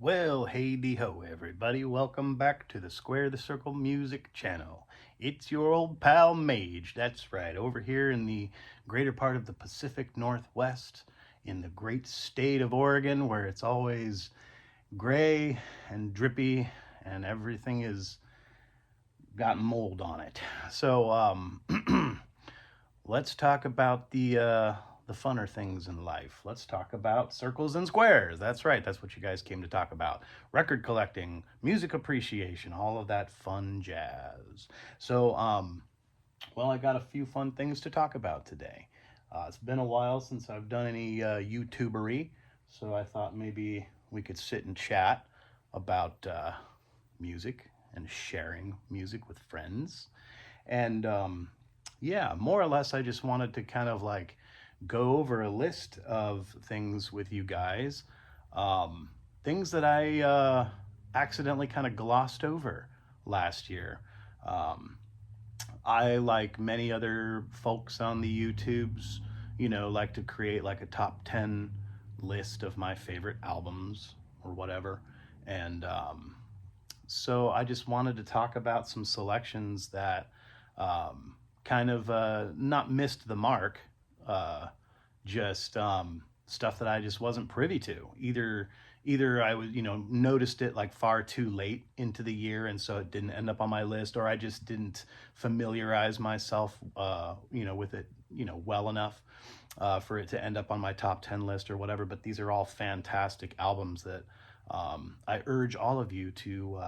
Well, hey de ho, everybody. Welcome back to the Square the Circle Music channel. It's your old pal Mage. That's right, over here in the greater part of the Pacific Northwest, in the great state of Oregon, where it's always gray and drippy and everything is got mold on it. So, let's talk about the funner things in life. Let's talk about circles and squares. That's right. That's what you guys came to talk about. Record collecting, music appreciation, all of that fun jazz. So, I got a few fun things to talk about today. It's been a while since I've done any YouTubery, so I thought maybe we could sit and chat about music and sharing music with friends. And yeah, more or less, I just wanted to kind of like go over a list of things with you guys, things that I accidentally kind of glossed over last year. Um, I, like many other folks on the YouTubes, like to create like a top 10 list of my favorite albums or whatever. And so I just wanted to talk about some selections that kind of not missed the mark, uh, just stuff that I just wasn't privy to. Either I was noticed it like far too late into the year, and so it didn't end up on my list, or I just didn't familiarize myself with it well enough for it to end up on my top 10 list or whatever. But these are all fantastic albums that I urge all of you to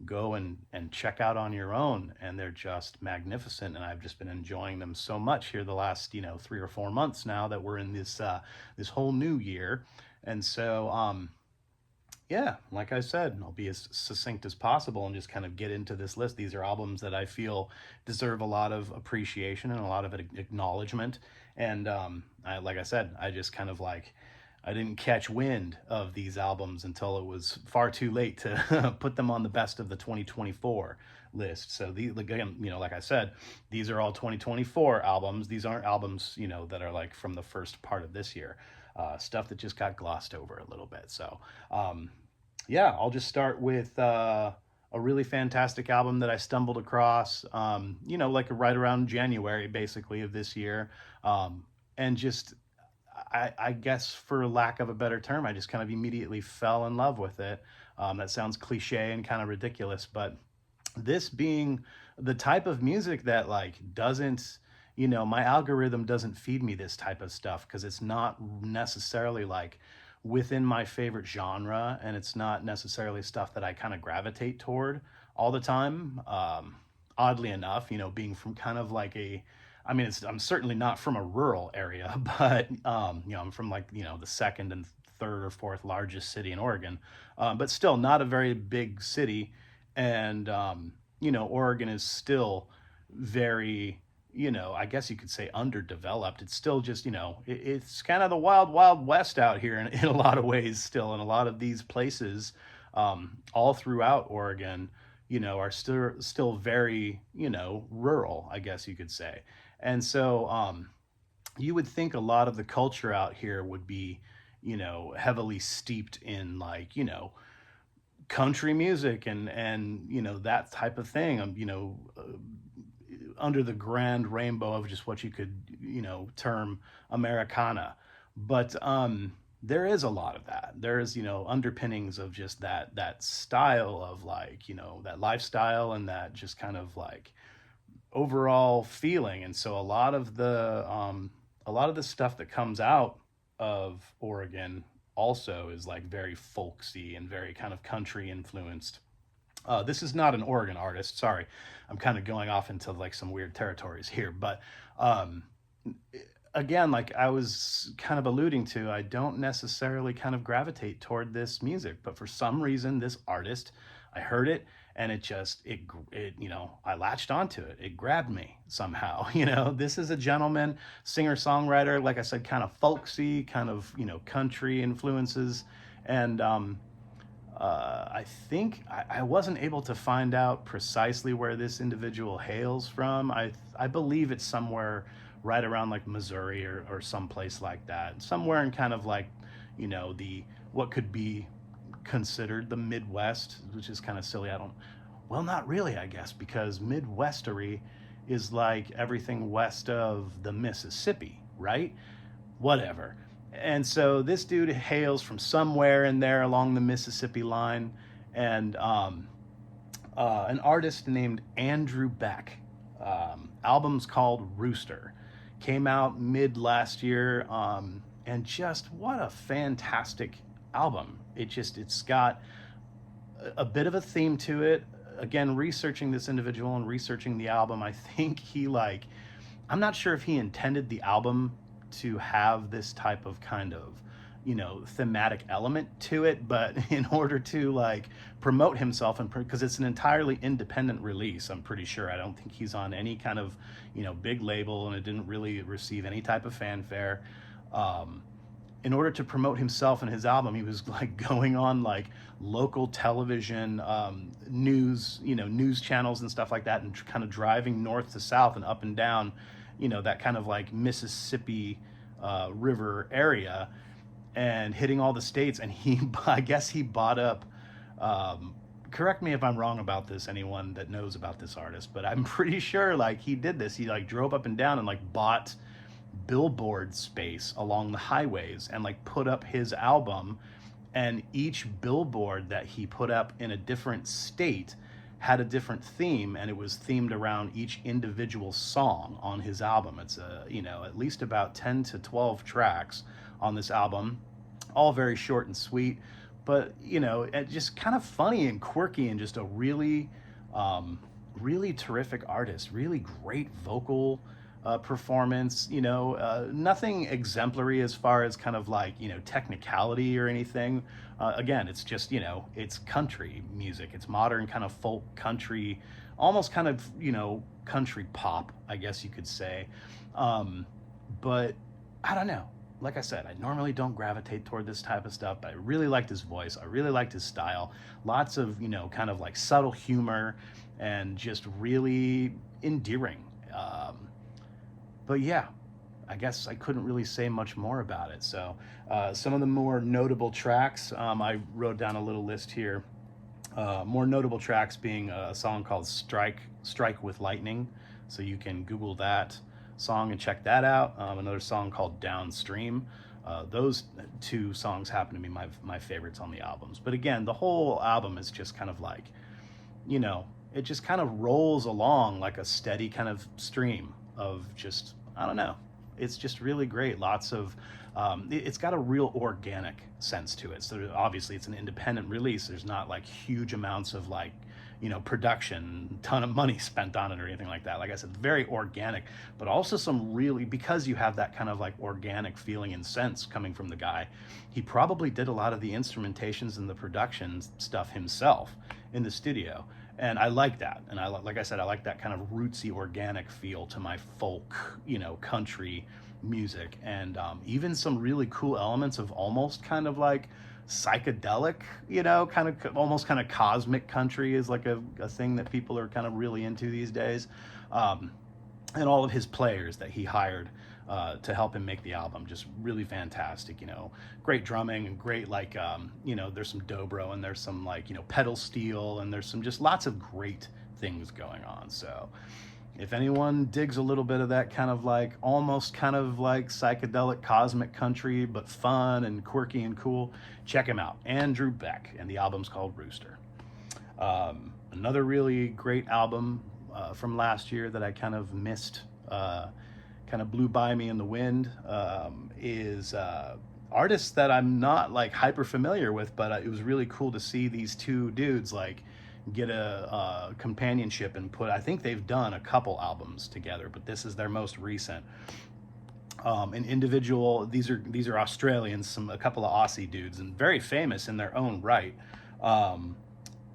go and check out on your own, and they're just magnificent. And I've just been enjoying them so much here the last 3 or 4 months now that we're in this whole new year. And so yeah, like I said, I'll be as succinct as possible and just kind of get into this list. These are albums that I feel deserve a lot of appreciation and a lot of acknowledgement. And like I said, I just kind of like I didn't catch wind of these albums until it was far too late to put them on the best of the 2024 list. So again, like I said, these are all 2024 albums. These aren't albums, that are like from the first part of this year. Stuff that just got glossed over a little bit. So, yeah, I'll just start with a really fantastic album that I stumbled across, like right around January, basically, of this year. And just I guess for lack of a better term, I just kind of immediately fell in love with it. That sounds cliche and kind of ridiculous, but this being the type of music that like doesn't, my algorithm doesn't feed me this type of stuff because it's not necessarily like within my favorite genre, and it's not necessarily stuff that I kind of gravitate toward all the time. Oddly enough, being from kind of like I'm certainly not from a rural area, but I'm from like the second and third or fourth largest city in Oregon, but still not a very big city. And Oregon is still very, I guess you could say underdeveloped. It's still just, it's kind of the wild, wild west out here in a lot of ways still. And a lot of these places, all throughout Oregon, are still very, rural, I guess you could say. And so you would think a lot of the culture out here would be, heavily steeped in like, country music and that type of thing. Under the grand rainbow of just what you could term Americana, but there is a lot of that. There's underpinnings of just that style of like that lifestyle and that just kind of like overall feeling. And so a lot of the stuff that comes out of Oregon also is like very folksy and very kind of country influenced. This is not an Oregon artist. Sorry, I'm kind of going off into like some weird territories here. But um, again, like I was kind of alluding to, I don't necessarily kind of gravitate toward this music, but for some reason, this artist, I heard it and I latched onto it. It grabbed me somehow. This is a gentleman, singer songwriter, like I said, kind of folksy, kind of country influences, and I think I wasn't able to find out precisely where this individual hails from. I believe it's somewhere right around like Missouri or someplace like that. Somewhere in kind of like, the what could be considered the Midwest, which is kind of silly. Well, not really, I guess, because Midwestery is like everything west of the Mississippi, right? Whatever. And so this dude hails from somewhere in there along the Mississippi line, and an artist named Andrew Beck. Album's called Rooster. Came out mid last year, and just what a fantastic album. It's got a bit of a theme to it. Again, researching this individual and researching the album, I think I'm not sure if he intended the album to have this type of kind of, thematic element to it, but in order to like promote himself, and because it's an entirely independent release, I'm pretty sure. I don't think he's on any kind of, big label, and it didn't really receive any type of fanfare. In order to promote himself and his album, he was like going on like local television, news channels and stuff like that, and kind of driving north to south and up and down, that kind of like Mississippi River area, and hitting all the states. And I guess he bought up, correct me if I'm wrong about this, anyone that knows about this artist, but I'm pretty sure like he did this. He like drove up and down and like bought billboard space along the highways and like put up his album, and each billboard that he put up in a different state had a different theme, and it was themed around each individual song on his album. It's at least about 10 to 12 tracks on this album, all very short and sweet, but just kind of funny and quirky, and just a really really terrific artist, really great vocal performance. Nothing exemplary as far as kind of like technicality or anything. Again, it's just it's country music, it's modern kind of folk country, almost kind of country pop, I guess you could say. But I don't know, like I said, I normally don't gravitate toward this type of stuff, but I really liked his voice, I really liked his style. Lots of kind of like subtle humor, and just really endearing. But yeah, I guess I couldn't really say much more about it. So some of the more notable tracks, I wrote down a little list here. More notable tracks being a song called Strike with Lightning. So you can Google that song and check that out. Another song called Downstream. Those two songs happen to be my favorites on the albums. But again, the whole album is just kind of like, it just kind of rolls along like a steady kind of stream of just, I don't know. It's just really great. Lots of, it's got a real organic sense to it. So obviously it's an independent release. There's not like huge amounts of like, production, ton of money spent on it or anything like that. Like I said, very organic, but also some really, because you have that kind of like organic feeling and sense coming from the guy, he probably did a lot of the instrumentations and the production stuff himself in the studio. And I like that. And like I said, I like that kind of rootsy, organic feel to my folk, country music. And even some really cool elements of almost kind of like psychedelic, kind of almost kind of cosmic country is like a thing that people are kind of really into these days. And all of his players that he hired to help him make the album, just really fantastic. Great drumming and great like there's some dobro, and there's some like pedal steel, and there's some just lots of great things going on. So if anyone digs a little bit of that kind of like almost kind of like psychedelic cosmic country, but fun and quirky and cool, check him out. Andrew Beck, and the album's called Rooster. Another really great album from last year that I kind of missed, kind of blew by me in the wind, is artists that I'm not like hyper familiar with, but it was really cool to see these two dudes like get a companionship and I think they've done a couple albums together, but this is their most recent. An individual, these are Australians, a couple of Aussie dudes, and very famous in their own right.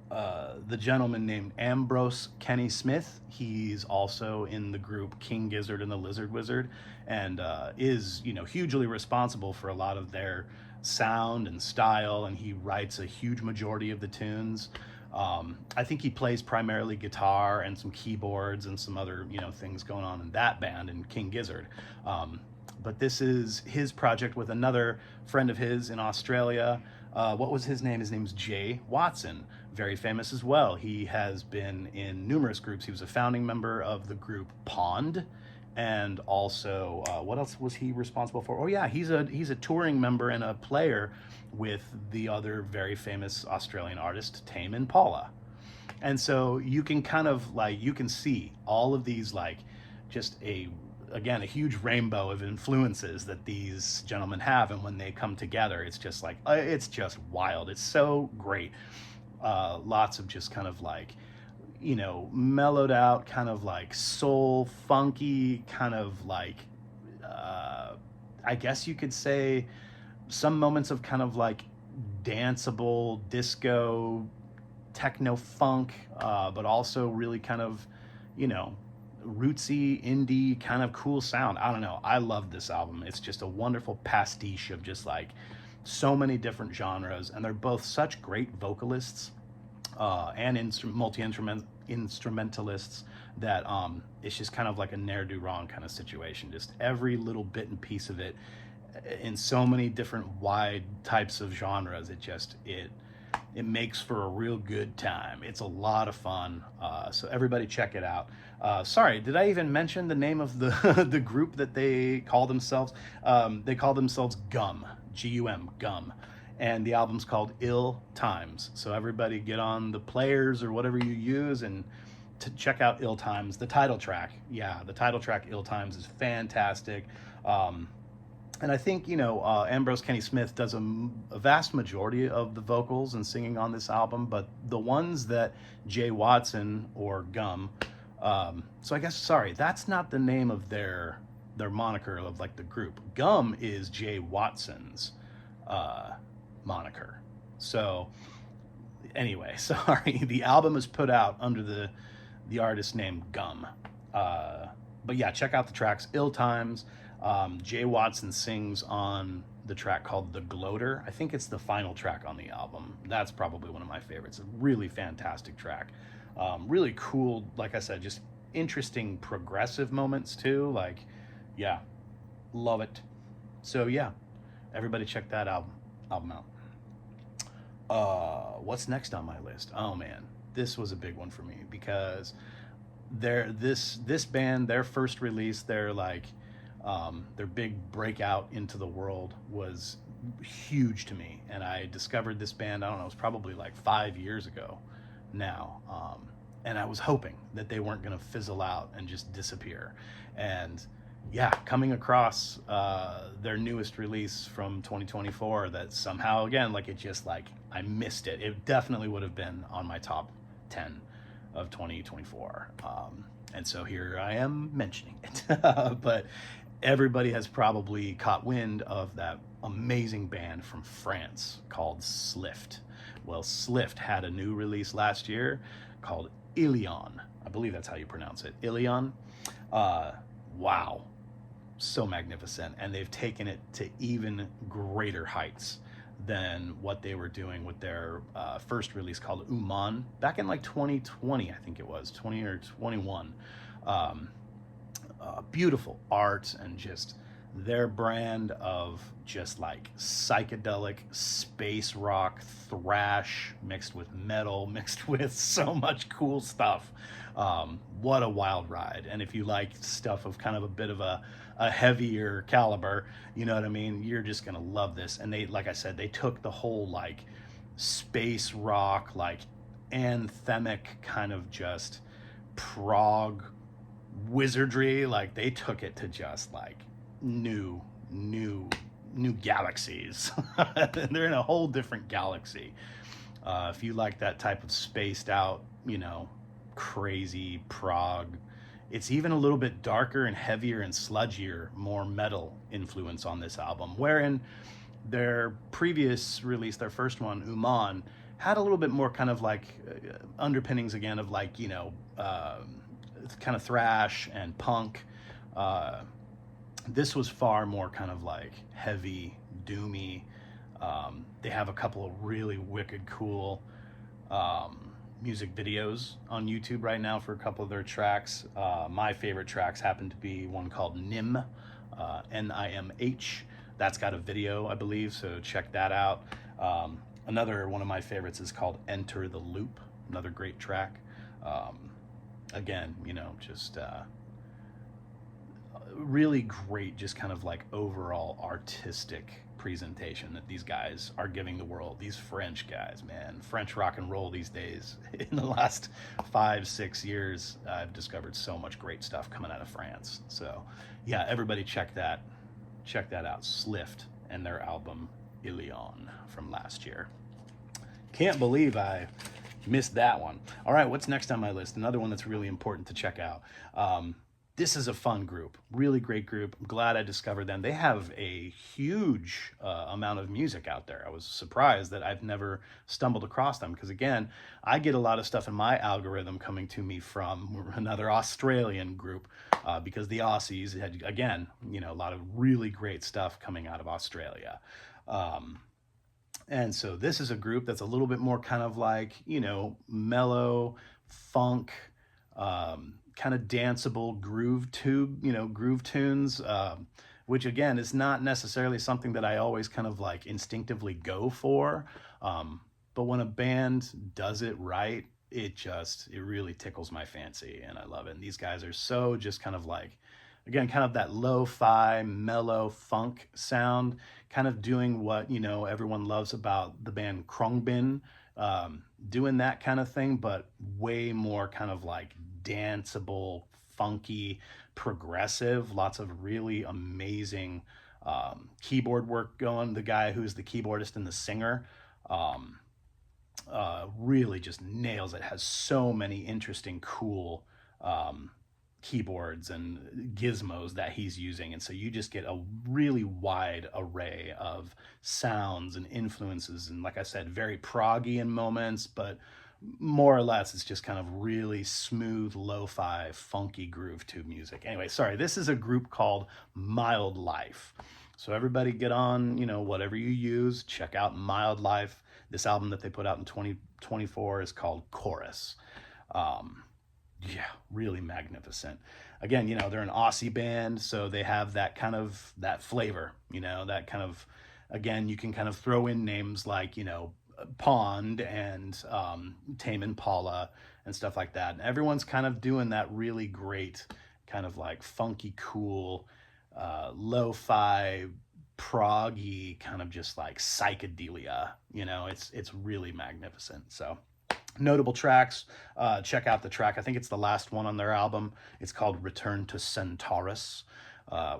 The gentleman named Ambrose Kenny Smith, he's also in the group King Gizzard and the Lizard Wizard, and is hugely responsible for a lot of their sound and style, and he writes a huge majority of the tunes. I think he plays primarily guitar and some keyboards and some other things going on in that band in King Gizzard. But this is his project with another friend of his in Australia, What was his name? His name's Jay Watson, very famous as well. He has been in numerous groups. He was a founding member of the group Pond, and also what else was he responsible for? Oh yeah, he's a touring member and a player with the other very famous Australian artist Tame Impala. And so you can kind of like you can see all of these like just a again a huge rainbow of influences that these gentlemen have, and when they come together it's just like it's just wild. It's so great. Lots of just kind of like mellowed out kind of like soul funky kind of like I guess you could say some moments of kind of like danceable disco techno funk, but also really kind of, you know, rootsy indie kind of cool sound. I don't know. I love this album. It's just a wonderful pastiche of just like so many different genres, and they're both such great vocalists and instrumentalists that it's just kind of like a ne'er-do-wrong kind of situation. Just every little bit and piece of it in so many different wide types of genres. It makes for a real good time. It's a lot of fun. So everybody check it out. Sorry, did I even mention the name of the the group that they call themselves? They call themselves Gum, Gum, Gum. And the album's called Ill Times. So everybody get on the players or whatever you use and to check out Ill Times. The title track, yeah, the title track Ill Times is fantastic. And I think, Ambrose Kenny Smith does a vast majority of the vocals and singing on this album, but the ones that Jay Watson or Gum, so I guess, sorry, that's not the name of their moniker of like the group. Gum is Jay Watson's moniker. So anyway, sorry, the album is put out under the artist name Gum. But yeah, check out the tracks. Ill Times. Jay Watson sings on the track called The Gloater. I think it's the final track on the album. That's probably one of my favorites. A really fantastic track. Really cool, like I said, just interesting progressive moments too. Like, yeah, love it. So yeah, everybody check that album out. What's next on my list? Oh man, this was a big one for me because this band, their first release, their big breakout into the world was huge to me. And I discovered this band, I don't know, it was probably like 5 years ago now. And I was hoping that they weren't going to fizzle out and just disappear. And yeah, coming across their newest release from 2024 that somehow, again, like it just like, I missed it. It definitely would have been on my top 10 of 2024. And so here I am mentioning it. But everybody has probably caught wind of that amazing band from France called Slift. Well, Slift had a new release last year called Ilion. I believe that's how you pronounce it. Ilion. Wow. So magnificent. And they've taken it to even greater heights than what they were doing with their first release called Uman back in like 2020, I think it was 20 or 21. Beautiful art and just their brand of just like psychedelic space rock thrash mixed with metal mixed with so much cool stuff. What a wild ride. And if you like stuff of kind of a bit of a heavier caliber, you know what I mean, you're just gonna love this. And they, like I said, they took the whole like space rock, like anthemic kind of just prog wizardry, like they took it to just like new galaxies. They're in a whole different galaxy. If you like that type of spaced out, crazy prog, it's even a little bit darker and heavier and sludgier, more metal influence on this album, wherein their previous release, their first one, Uman, had a little bit more kind of like underpinnings again of like, kind of thrash and punk. This was far more kind of like heavy, doomy. They have a couple of really wicked cool music videos on YouTube right now for a couple of their tracks. My favorite tracks happen to be one called Nim, Nimh. That's got a video, I believe, so check that out. Another one of my favorites is called Enter the Loop, another great track. Um, Again, just really great, just kind of like overall artistic presentation that these guys are giving the world. These French guys, man, French rock and roll these days. In the last 5, 6 years, I've discovered so much great stuff coming out of France. So, yeah, everybody check that out. Slift and their album Ilion from last year. Can't believe I missed that one. All right, what's next on my list? Another one that's really important to check out. This is a fun group, really great group. I'm glad I discovered them. They have a huge amount of music out there. I was surprised that I've never stumbled across them because, again, I get a lot of stuff in my algorithm coming to me from another Australian group because the Aussies had, again, a lot of really great stuff coming out of Australia. And so this is a group that's a little bit more kind of like, mellow, funk, kind of danceable groove tunes, which again is not necessarily something that I always kind of like instinctively go for. But when a band does it right, it really tickles my fancy and I love it. And these guys are so just kind of like, again, kind of that lo-fi, mellow funk sound, kind of doing what, everyone loves about the band Khruangbin, doing that kind of thing, but way more kind of like danceable, funky, progressive, lots of really amazing keyboard work going. The guy who's the keyboardist and the singer, really just nails it, has so many interesting, cool keyboards and gizmos that he's using. And so you just get a really wide array of sounds and influences. And like I said, very proggy in moments, but more or less it's just kind of really smooth, lo-fi, funky groove tube music. Anyway, sorry, this is a group called Mild Life. So everybody get on, whatever you use, check out Mild Life. This album that they put out in 2024 is called Chorus. Yeah, really magnificent. Again, they're an Aussie band, so they have that kind of that flavor, that kind of, again, you can kind of throw in names like, Pond and Tame Impala and stuff like that. And everyone's kind of doing that really great kind of like funky, cool, lo-fi, proggy kind of just like psychedelia. It's really magnificent. So notable tracks, check out the track. I think it's the last one on their album. It's called Return to Centaurus.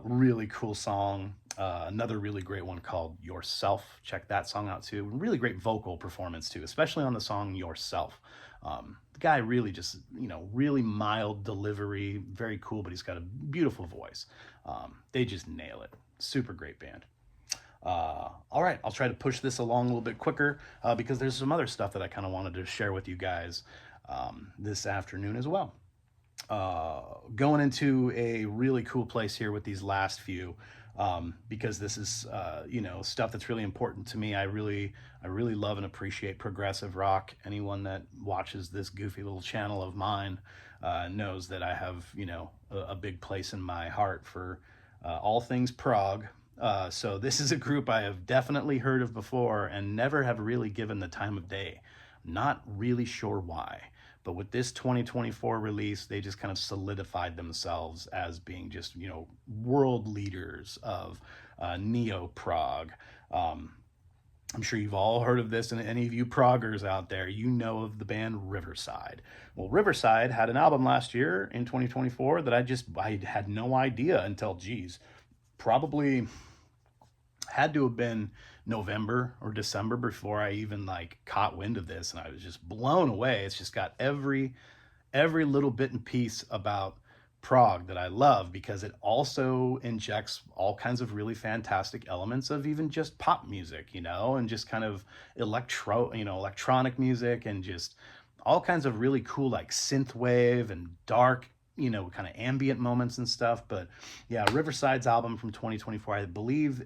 Really cool song. Another really great one called Yourself. Check that song out too. Really great vocal performance too, especially on the song Yourself. The guy really just, really mild delivery, very cool, but he's got a beautiful voice. They just nail it. Super great band. All right, I'll try to push this along a little bit quicker because there's some other stuff that I kind of wanted to share with you guys this afternoon as well. Going into a really cool place here with these last few because this is stuff that's really important to me. I really love and appreciate progressive rock. Anyone that watches this goofy little channel of mine knows that I have a big place in my heart for all things prog. So this is a group I have definitely heard of before and never have really given the time of day. Not really sure why. But with this 2024 release, they just kind of solidified themselves as being just, world leaders of neo-prog. I'm sure you've all heard of this, and any of you proggers out there, know of the band Riverside. Well, Riverside had an album last year in 2024 that I had no idea until, probably had to have been November or December before I even caught wind of this, and I was just blown away. It's just got every little bit and piece about prog that I love because it also injects all kinds of really fantastic elements of even just pop music, and just kind of electronic music and just all kinds of really cool synth wave and dark kind of ambient moments and stuff. But yeah, Riverside's album from 2024, I believe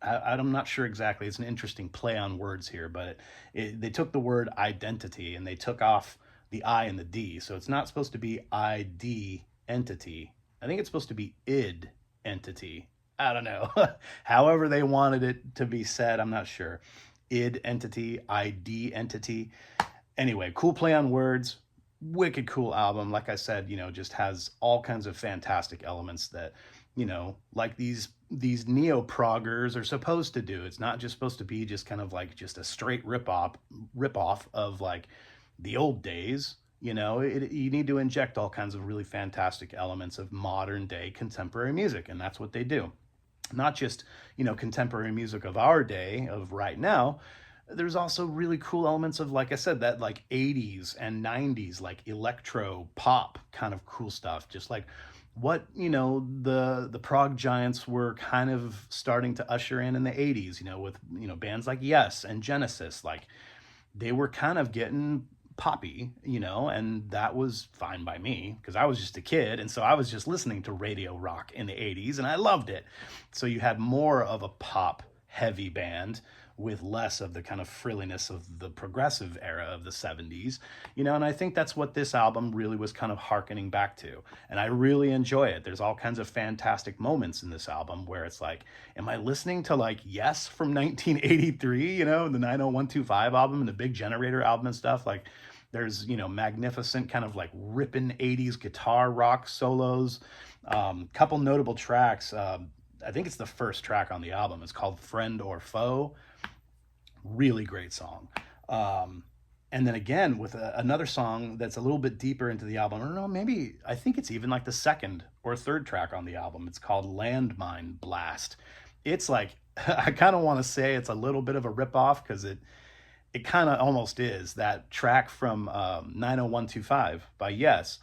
I'm not sure exactly. It's an interesting play on words here, but they took the word identity and they took off the I and the D. So it's not supposed to be ID entity. I think it's supposed to be id entity. I don't know. However they wanted it to be said, I'm not sure. id entity, ID entity. Anyway, cool play on words, wicked cool album. Like I said, just has all kinds of fantastic elements that, like these neo proggers are supposed to do. It's not just supposed to be just kind of like just a straight rip off of like the old days. You need to inject all kinds of really fantastic elements of modern day contemporary music, and that's what they do. Not just, contemporary music of our day, of right now. There's also really cool elements of, like I said, that like 80s and 90s, like electro pop kind of cool stuff. Just like what, the prog giants were kind of starting to usher in the 80s, with, bands like Yes and Genesis. Like they were kind of getting poppy, and that was fine by me because I was just a kid. And so I was just listening to radio rock in the 80s and I loved it. So you had more of a pop heavy band with less of the kind of frilliness of the progressive era of the 70s, and I think that's what this album really was kind of hearkening back to. And I really enjoy it. There's all kinds of fantastic moments in this album where it's like, am I listening to like Yes from 1983, the 90125 album and the Big Generator album and stuff? Like there's, magnificent kind of like ripping 80s guitar rock solos. Couple notable tracks. I think it's the first track on the album. It's called Friend or Foe. Really great song. And then again with another song that's a little bit deeper into the album. I don't know, maybe I think it's even like the second or third track on the album. It's called Landmine Blast. It's like, I kind of want to say it's a little bit of a ripoff because it kind of almost is. That track from 90125 by Yes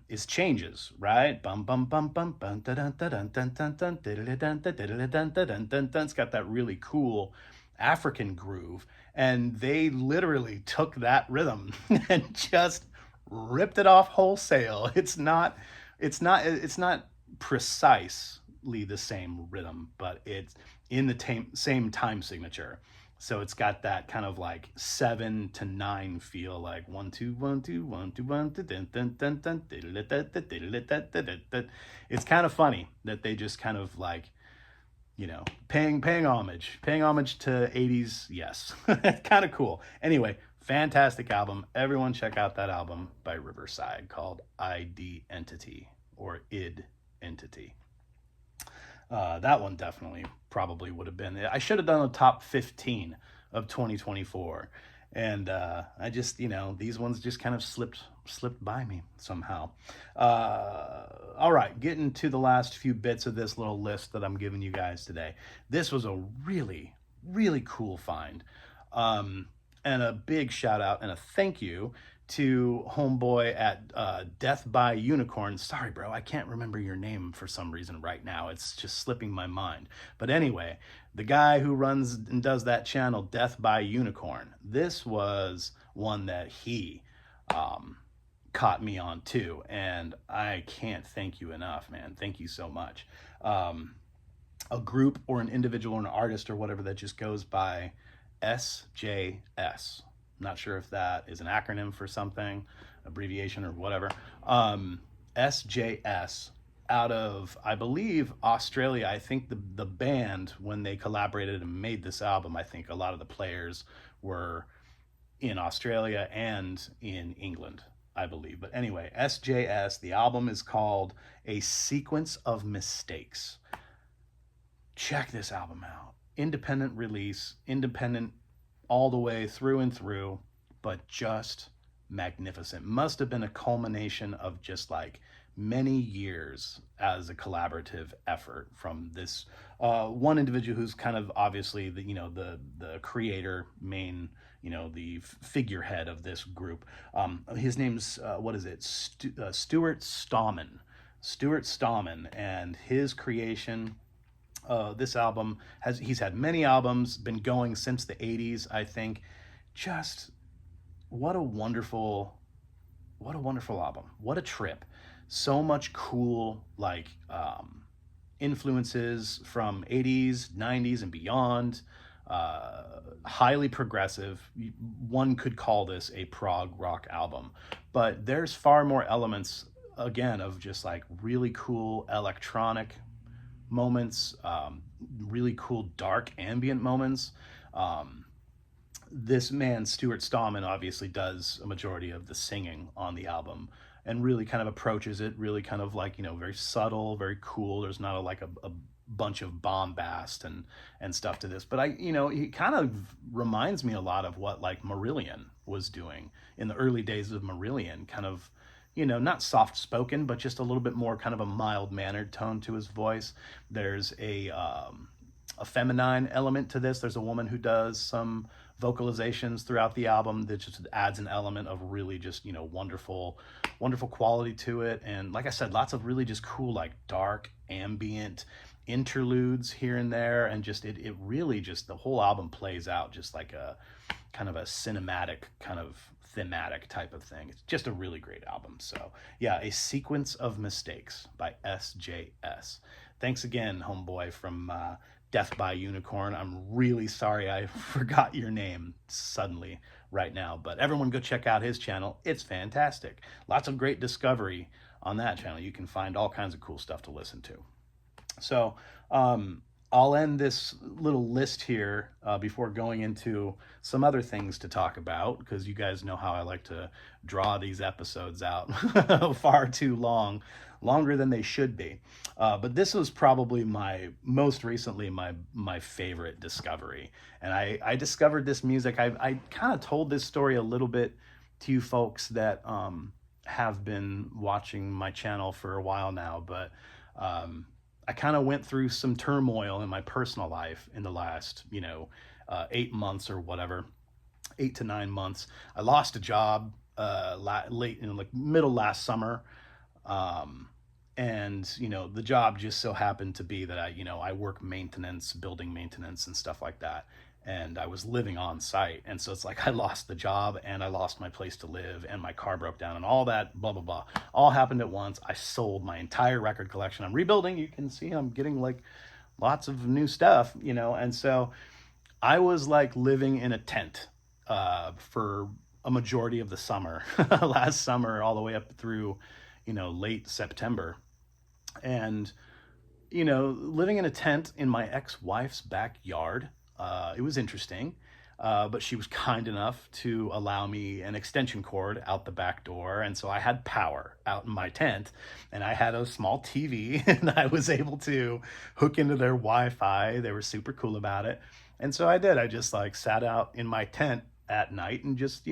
is Changes, right? Bum bum bum bum bum dun dun dun dun dun dun dun. It's got that really cool African groove, and they literally took that rhythm and just ripped it off wholesale. It's not precisely the same rhythm, but it's in the same time signature. So it's got that kind of like 7 to 9 feel, like 1 2 1 2 1 2 1 dun, dun, dun, dun, it's kind of funny that they just kind of like, paying homage to 80s. Yes. It's kind of cool. Anyway, fantastic album. Everyone check out that album by Riverside called ID Entity or id Entity. That one definitely probably would have been. I should have done a top 15 of 2024, and I just, these ones just kind of slipped by me somehow. All right, getting to the last few bits of this little list that I'm giving you guys today. This was a really, really cool find, and a big shout out and a thank you to homeboy at Death by Unicorn. Sorry, bro, I can't remember your name for some reason right now. It's just slipping my mind. But anyway, the guy who runs and does that channel, Death by Unicorn, this was one that he caught me on too. And I can't thank you enough, man. Thank you so much. A group or an individual or an artist or whatever that just goes by SJS. Not sure if that is an acronym for something, abbreviation or whatever. SJS out of, I believe, Australia. I think the band, when they collaborated and made this album, I think a lot of the players were in Australia and in England, I believe. But anyway, SJS, the album is called A Sequence of Mistakes. Check this album out. Independent release, independent all the way through and through, but just magnificent. Must have been a culmination of just like many years as a collaborative effort from this one individual who's kind of obviously the creator, main, the figurehead of this group. His name's Stuart Stallman. Stuart Stallman, and his creation. This album he's had many albums, been going since the 80s, I think. Just what a wonderful album. What a trip. So much cool, like, influences from 80s, 90s, and beyond. Highly progressive. One could call this a prog rock album, but there's far more elements, again, of just like really cool electronic moments, really cool dark ambient moments, this man, Stuart Stallman, obviously does a majority of the singing on the album and really kind of approaches it really kind of like, very subtle, very cool. There's not a bunch of bombast and stuff to this. But he kind of reminds me a lot of what like Marillion was doing in the early days of Marillion, kind of, not soft spoken, but just a little bit more kind of a mild mannered tone to his voice. There's a feminine element to this. There's a woman who does some vocalizations throughout the album that just adds an element of really just, wonderful quality to it. And like I said, lots of really just cool, like dark ambient interludes here and there. And just, it really just, the whole album plays out just like a kind of a cinematic kind of thematic type of thing. It's just a really great album. So yeah, A Sequence of Mistakes by SJS. Thanks again, homeboy from Death by Unicorn. I'm really sorry I forgot your name suddenly right now, but everyone go check out his channel. It's fantastic. Lots of great discovery on that channel. You can find all kinds of cool stuff to listen to. So I'll end this little list here before going into some other things to talk about, because you guys know how I like to draw these episodes out far too long, longer than they should be. But this was probably most recently my favorite discovery. And I discovered this music. I kind of told this story a little bit to you folks that have been watching my channel for a while now, but I kind of went through some turmoil in my personal life in the last, 8 months or whatever, 8 to 9 months. I lost a job late in like middle last summer. And the job just so happened to be that I work maintenance, building maintenance and stuff like that. And I was living on site. And so it's like I lost the job and I lost my place to live and my car broke down and all that, blah, blah, blah. All happened at once. I sold my entire record collection. I'm rebuilding. You can see I'm getting like lots of new stuff, and so I was like living in a tent for a majority of the summer, last summer, all the way up through, late September. And, living in a tent in my ex-wife's backyard, it was interesting, but she was kind enough to allow me an extension cord out the back door. And so I had power out in my tent and I had a small TV and I was able to hook into their Wi-Fi. They were super cool about it. And so I did. I just like sat out in my tent at night and just,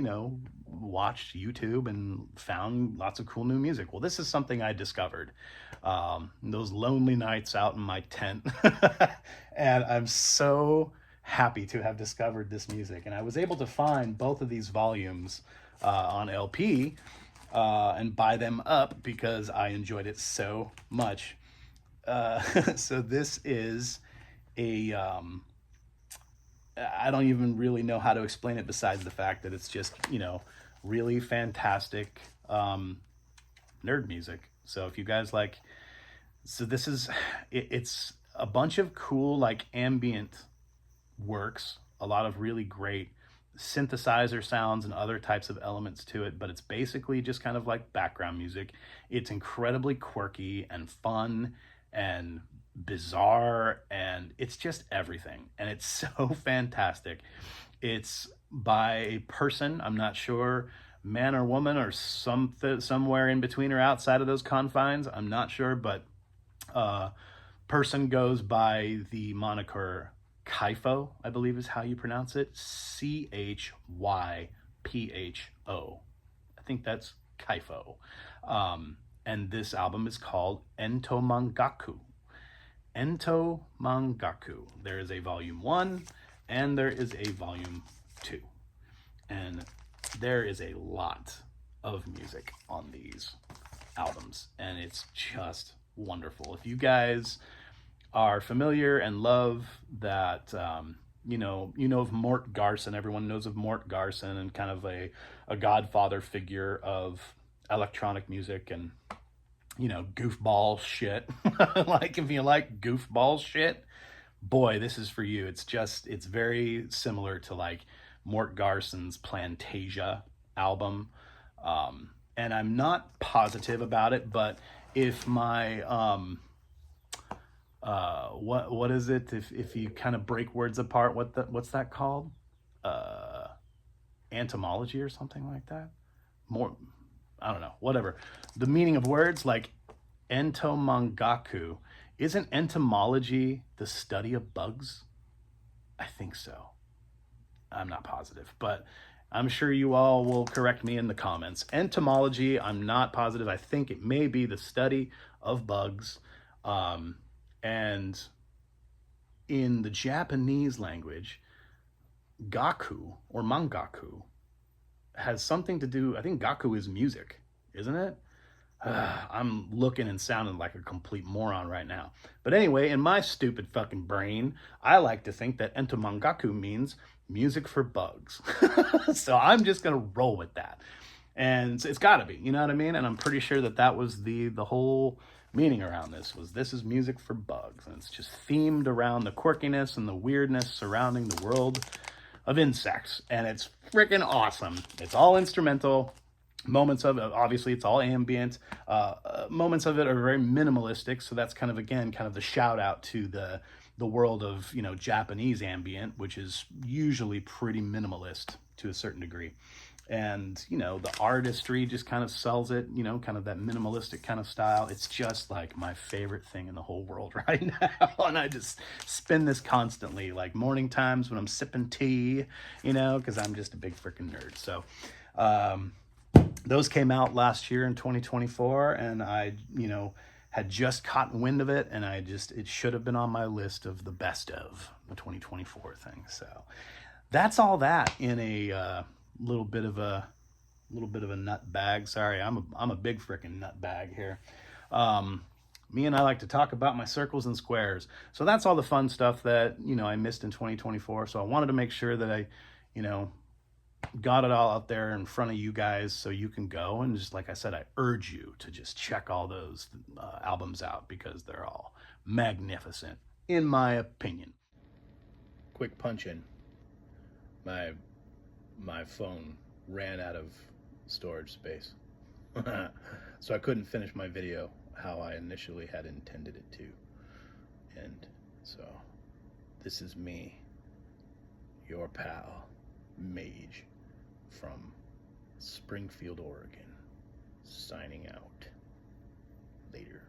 watched YouTube and found lots of cool new music. Well, this is something I discovered. Those lonely nights out in my tent. And I'm so happy to have discovered this music. And I was able to find both of these volumes on LP and buy them up because I enjoyed it so much. So this is I don't even really know how to explain it besides the fact that it's just, really fantastic nerd music. So if you guys this is, it's a bunch of cool, like ambient works, a lot of really great synthesizer sounds and other types of elements to it, but it's basically just kind of like background music. It's incredibly quirky and fun and bizarre, and it's just everything, and it's so fantastic. It's by a person, I'm not sure, man or woman or somewhere in between or outside of those confines, I'm not sure, but person goes by the moniker Chypho, I believe is how you pronounce it. Chypho. I think that's Chypho. And this album is called Entomongaku. Entomongaku. There is a volume 1 and there is a volume 2. And there is a lot of music on these albums, and it's just wonderful. If you guys are familiar and love that, of Mort Garson, everyone knows of Mort Garson and kind of a godfather figure of electronic music and, goofball shit. Like if you like goofball shit, boy, this is for you. It's very similar to like Mort Garson's Plantasia album. And I'm not positive about it, but if my, what is it? If you kind of break words apart, what's that called? entomology or something like that. More, I don't know, whatever. The meaning of words like entomongaku. Isn't entomology the study of bugs? I think so. I'm not positive, but I'm sure you all will correct me in the comments. Entomology, I'm not positive. I think it may be the study of bugs. Um, and in the Japanese language, gaku or mangaku has something to do, I think gaku is music, isn't it? I'm looking and sounding like a complete moron right now. But anyway, in my stupid fucking brain, I like to think that entomangaku means music for bugs. So I'm just gonna roll with that, and it's got to be, you know what I mean? And I'm pretty sure that that was the whole meaning around this was this is music for bugs, and it's just themed around the quirkiness and the weirdness surrounding the world of insects, and it's freaking awesome. It's all instrumental. Moments of it, obviously, it's all ambient. Moments of it are very minimalistic, so that's kind of again kind of the shout out to the world of Japanese ambient, which is usually pretty minimalist to a certain degree. And the artistry just kind of sells it, kind of that minimalistic kind of style. It's just like my favorite thing in the whole world right now. And I just spin this constantly, like morning times when I'm sipping tea, because I'm just a big freaking nerd. So those came out last year in 2024, and I had just caught wind of it, and it should have been on my list of the best of the 2024 thing. So that's all that in a little bit of a nut bag. Sorry, I'm a big freaking nut bag here. Me and I like to talk about my circles and squares. So that's all the fun stuff that I missed in 2024. So I wanted to make sure that I got it all out there in front of you guys so you can go, and just like I said, I urge you to just check all those albums out because they're all magnificent in my opinion. Quick punch in. My phone ran out of storage space. So I couldn't finish my video how I initially had intended it to. And so this is me, your pal, Mage, from Springfield, Oregon, signing out. Later.